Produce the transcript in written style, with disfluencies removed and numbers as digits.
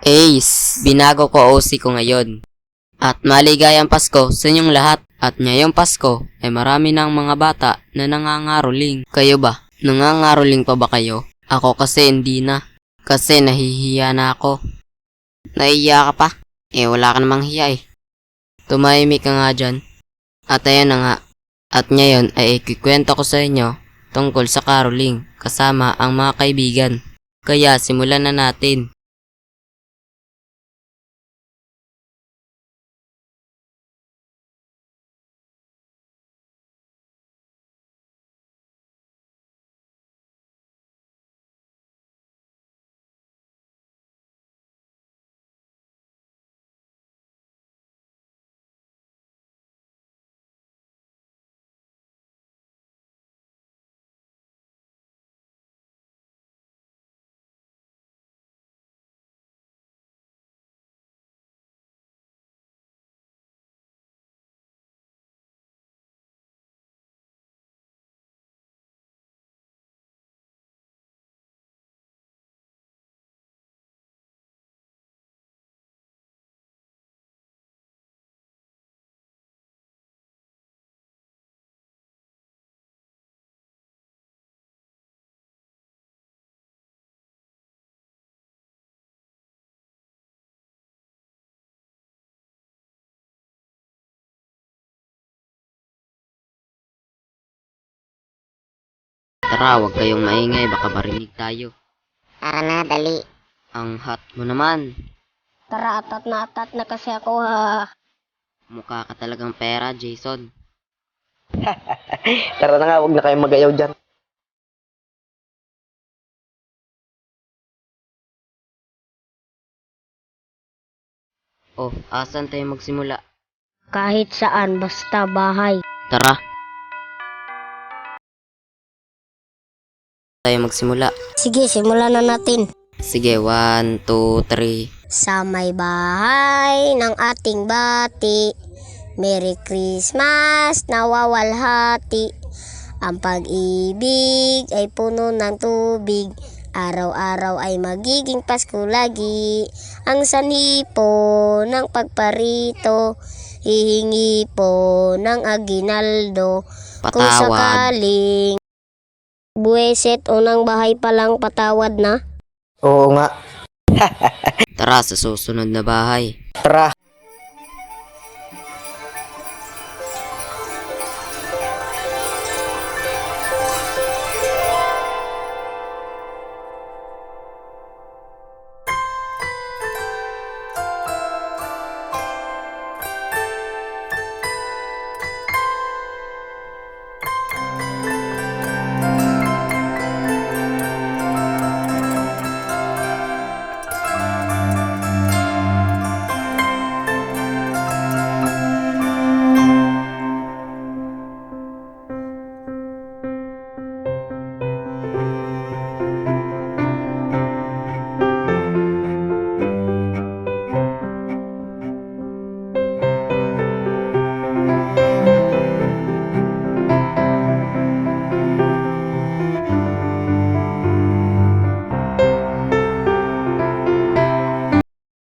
Ace, binago ko OC ko ngayon. At maligayang Pasko sa inyong lahat. At ngayong Pasko ay marami ng mga bata na nangangaroling. Kayo ba? Nangangaroling pa ba kayo? Ako kasi hindi na. Kasi nahihiya na ako. Nahihiya ka pa? Wala ka namang hiya eh. Tumahimik ka nga dyan. At ayan na nga. At ngayon ay ikikwento ko sa inyo tungkol sa Karoling kasama ang mga kaibigan. Kaya simulan na natin. Tara, huwag kayong maingay, baka marinig tayo. Tara na, dali. Ang hot mo naman. Tara, atat na kasi ako ha. Mukha ka talagang pera, Jason. Tara na nga, huwag na kayong magayaw dyan. Oh, asan tayo magsimula? Kahit saan, basta bahay. Tara. Tayo magsimula. Sige, simulan na natin. Sige, 1, 2, 3. Sa may bahay ng ating bati, Merry Christmas, nawawalhati. Ang pag-ibig ay puno ng tubig, araw-araw ay magiging Pasko lagi. Ang sanhi po ng pagparito, hihingi po ng aginaldo. Kung Patawad. sakaling buweset o ng bahay palang patawad na. Oo nga. Tara sa susunod na bahay. Tara.